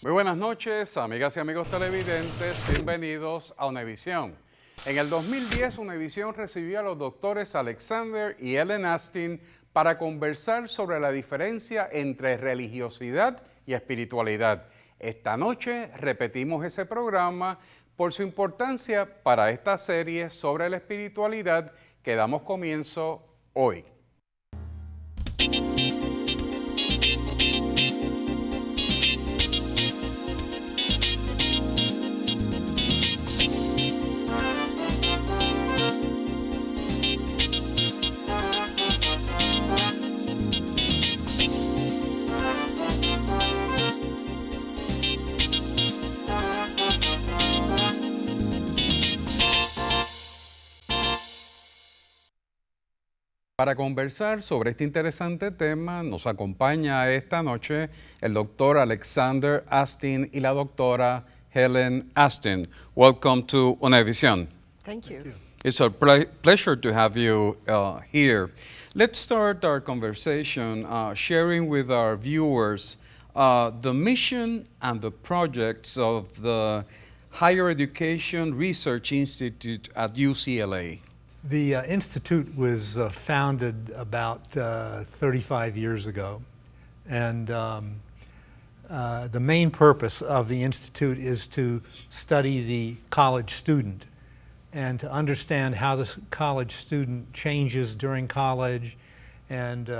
Muy buenas noches, amigas y amigos televidentes, bienvenidos a UNE-Visión. En el 2010, UNE-Visión recibió a los doctores Alexander y Helen Astin para conversar sobre la diferencia entre religiosidad y espiritualidad. Esta noche repetimos ese programa por su importancia para esta serie sobre la espiritualidad que damos comienzo hoy. Para conversar sobre este interesante tema nos acompaña esta noche el doctor Alexander Astin y la doctora Helen Astin. Welcome to UNE-Visión. Thank you. It's a pleasure to have you here. Let's start our conversation sharing with our viewers the mission and the projects of the Higher Education Research Institute at UCLA. The Institute was founded about 35 years ago, and the main purpose of the Institute is to study the college student and to understand how the college student changes during college and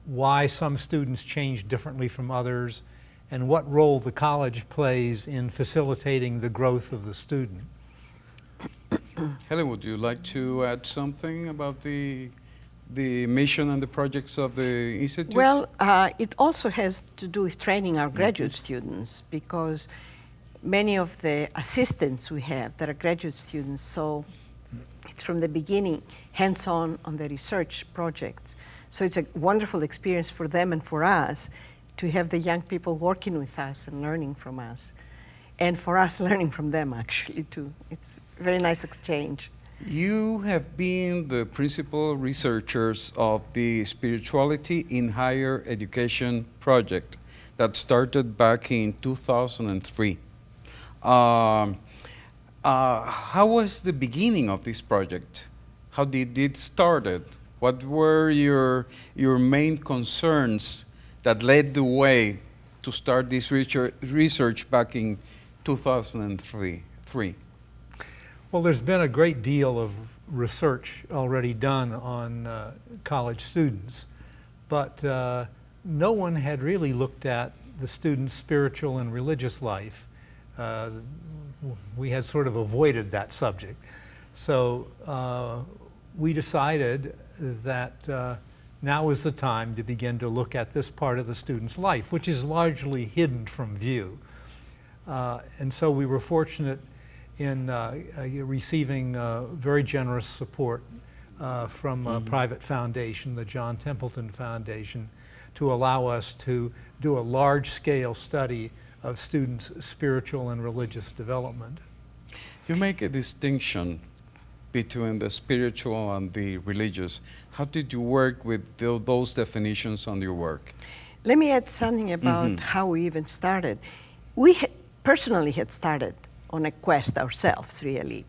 why some students change differently from others and what role the college plays in facilitating the growth of the student. Helen, would you like to add something about the mission and the projects of the Institute? Well, it also has to do with training our graduate students, because many of the assistants we have that are graduate students, so it's from the beginning hands-on on the research projects. So it's a wonderful experience for them and for us to have the young people working with us and learning from us. And for us, learning from them, actually, too. It's a very nice exchange. You have been the principal researchers of the Spirituality in Higher Education project that started back in 2003. How was the beginning of this project? How did it started? What were your main concerns that led the way to start this research back in 2003? Well, there's been a great deal of research already done on college students, but no one had really looked at the student's spiritual and religious life. We had sort of avoided that subject. So we decided that now is the time to begin to look at this part of the student's life, which is largely hidden from view. And so we were fortunate in receiving very generous support from a private foundation, the John Templeton Foundation, to allow us to do a large-scale study of students' spiritual and religious development. You make a distinction between the spiritual and the religious. How did you work with those definitions on your work? Let me add something about how we even started. We personally had started on a quest ourselves, really,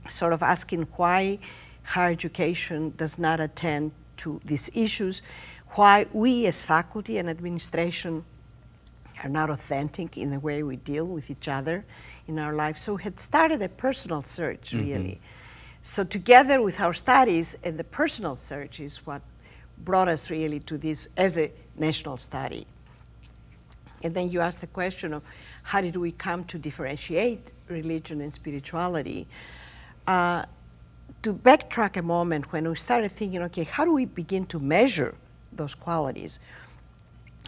sort of asking why higher education does not attend to these issues, why we as faculty and administration are not authentic in the way we deal with each other in our lives. So we had started a personal search, really. So together with our studies and the personal search is what brought us really to this as a national study. And then you asked the question of how did we come to differentiate religion and spirituality? To backtrack a moment, when we started thinking, okay, how do we begin to measure those qualities?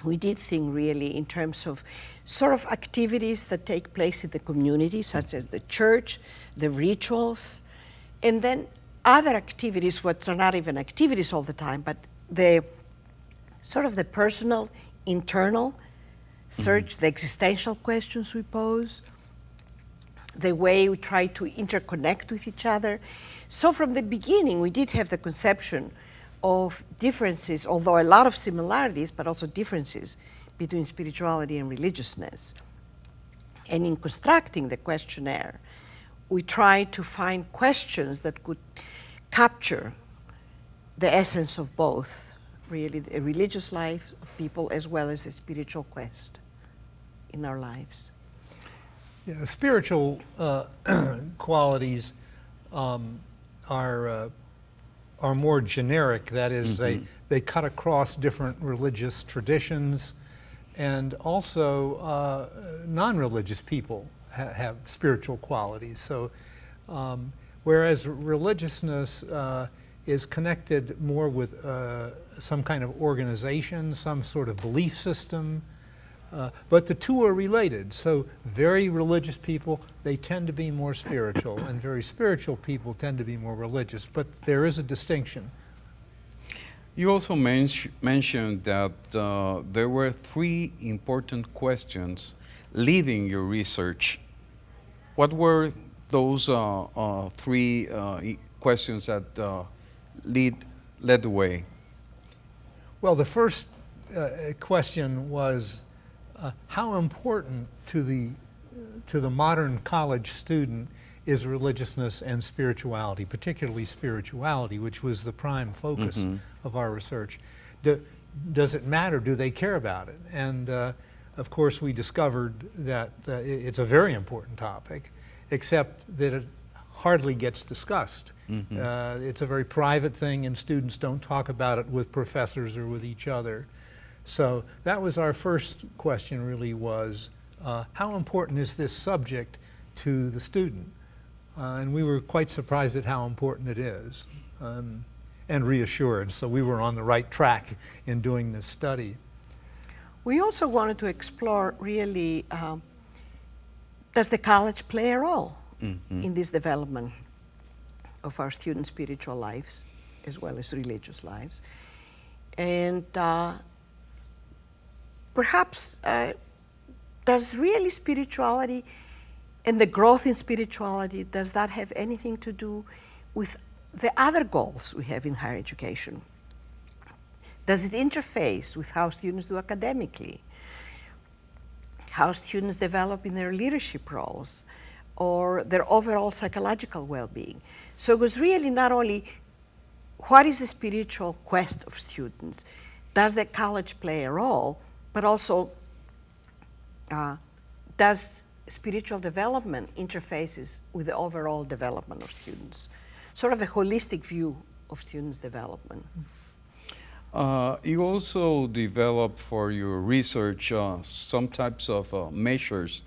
We did think really in terms of sort of activities that take place in the community, such as the church, the rituals, and then other activities, which are not even activities all the time, but the sort of the personal, internal search, the existential questions we pose, the way we try to interconnect with each other. So from the beginning, we did have the conception of differences, although a lot of similarities, but also differences between spirituality and religiousness. And in constructing the questionnaire, we tried to find questions that could capture the essence of both, really, the religious life of people as well as the spiritual quest in our lives. Yeah, spiritual qualities are more generic. That is, they cut across different religious traditions, and also non-religious people have spiritual qualities. So, whereas religiousness is connected more with some kind of organization, some sort of belief system, but the two are related. So very religious people, they tend to be more spiritual, and very spiritual people tend to be more religious, but there is a distinction. You also mentioned that there were 3 important questions leading your research. What were those 3 questions that led the way? Well, the first question was how important to the modern college student is religiousness and spirituality, particularly spirituality, which was the prime focus of our research. Does it matter? Do they care about it? And of course, we discovered that it's a very important topic, except that it hardly gets discussed. It's a very private thing, and students don't talk about it with professors or with each other. So that was our first question, really, was how important is this subject to the student? And we were quite surprised at how important it is, and reassured. So we were on the right track in doing this study. We also wanted to explore, really, does the college play a role in this development of our students' spiritual lives as well as religious lives? And perhaps does really spirituality and the growth in spirituality, does that have anything to do with the other goals we have in higher education? Does it interface with how students do academically? How students develop in their leadership roles or their overall psychological well-being? So it was really not only what is the spiritual quest of students, does the college play a role, but also does spiritual development interfaces with the overall development of students? Sort of a holistic view of students' development. You also developed for your research some types of measures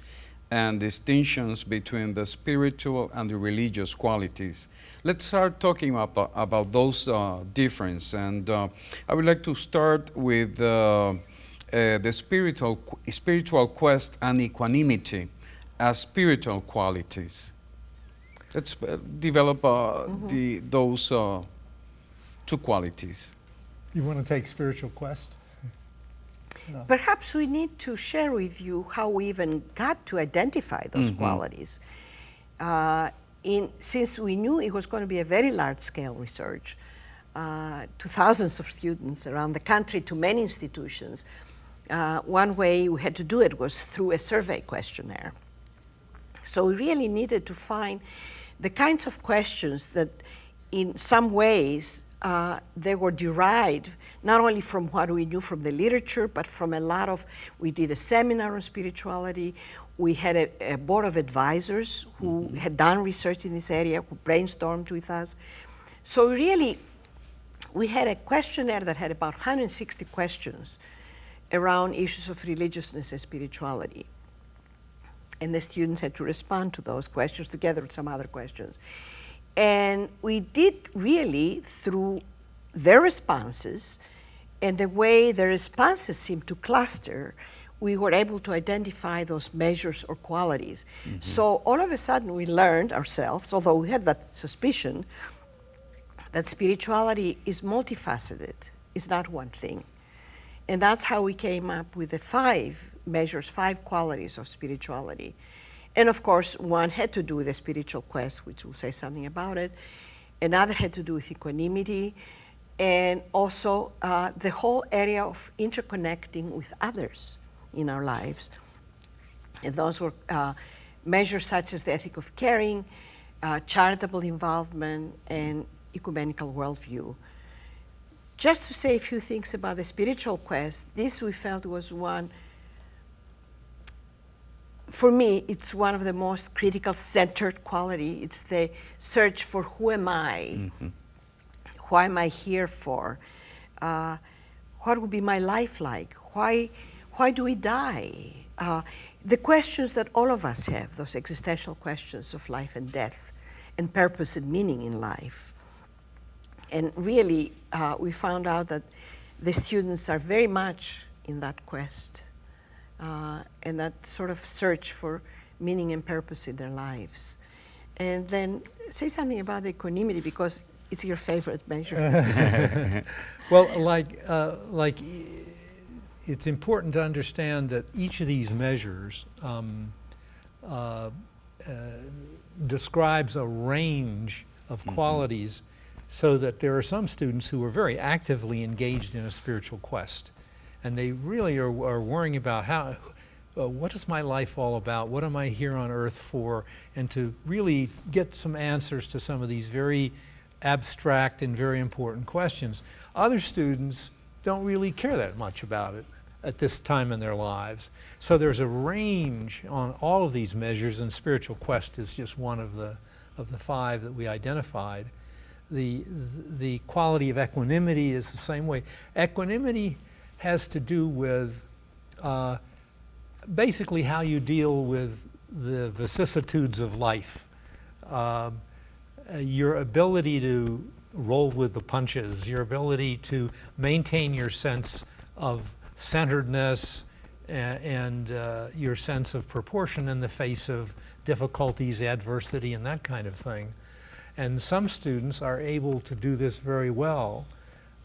and distinctions between the spiritual and the religious qualities. Let's start talking about those differences. And I would like to start with the spiritual quest and equanimity as spiritual qualities. Let's develop those 2 qualities. You want to take spiritual quest? No. Perhaps we need to share with you how we even got to identify those qualities. Since we knew it was going to be a very large-scale research, to thousands of students around the country, to many institutions, one way we had to do it was through a survey questionnaire. So we really needed to find the kinds of questions that in some ways they were derived not only from what we knew from the literature, but from a lot of, we did a seminar on spirituality. We had a board of advisors who had done research in this area, who brainstormed with us. So really, we had a questionnaire that had about 160 questions around issues of religiousness and spirituality. And the students had to respond to those questions together with some other questions. And we did really, through their responses and the way the responses seemed to cluster, we were able to identify those measures or qualities. So all of a sudden we learned ourselves, although we had that suspicion, that spirituality is multifaceted, it's not one thing. And that's how we came up with the 5 measures, 5 qualities of spirituality. And of course, one had to do with the spiritual quest, which we'll say something about it. Another had to do with equanimity, and also the whole area of interconnecting with others in our lives. And those were measures such as the ethic of caring, charitable involvement, and ecumenical worldview. Just to say a few things about the spiritual quest, this we felt was one, for me, it's one of the most critical centered quality. It's the search for who am I? Why am I here for? What would be my life like? Why do we die? The questions that all of us have, those existential questions of life and death, and purpose and meaning in life. And really, we found out that the students are very much in that quest and that sort of search for meaning and purpose in their lives. And then say something about the equanimity, because it's your favorite measure. Well, it's important to understand that each of these measures describes a range of qualities, so that there are some students who are very actively engaged in a spiritual quest, and they really are worrying about what is my life all about? What am I here on earth for? And to really get some answers to some of these very abstract and very important questions. Other students don't really care that much about it at this time in their lives. So there's a range on all of these measures, and spiritual quest is just one of the 5 that we identified. The quality of equanimity is the same way. Equanimity has to do with basically how you deal with the vicissitudes of life. Your ability to roll with the punches, your ability to maintain your sense of centeredness and your sense of proportion in the face of difficulties, adversity, and that kind of thing. And some students are able to do this very well,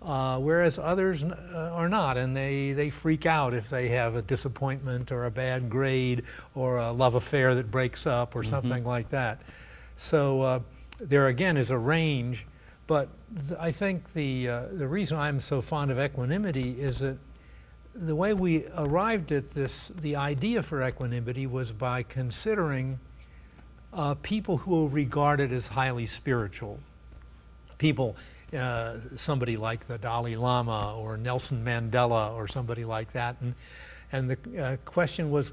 whereas others are not, and they freak out if they have a disappointment or a bad grade or a love affair that breaks up or something like that. So there again is a range, but I think the reason I'm so fond of equanimity is that the way we arrived at the idea for equanimity was by considering people who are regarded as highly spiritual. People, somebody like the Dalai Lama or Nelson Mandela or somebody like that. And the question was,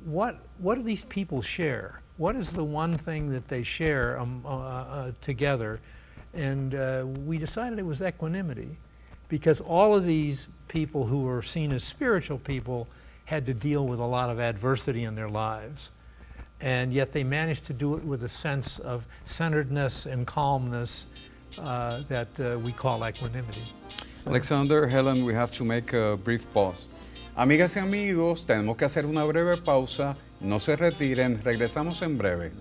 what do these people share? What is the one thing that they share together? And we decided it was equanimity, because all of these people who were seen as spiritual people had to deal with a lot of adversity in their lives. And yet they managed to do it with a sense of centeredness and calmness that we call equanimity. Alexander, Helen, we have to make a brief pause. Amigas y amigos, tenemos que hacer una breve pausa. No se retiren, regresamos en breve.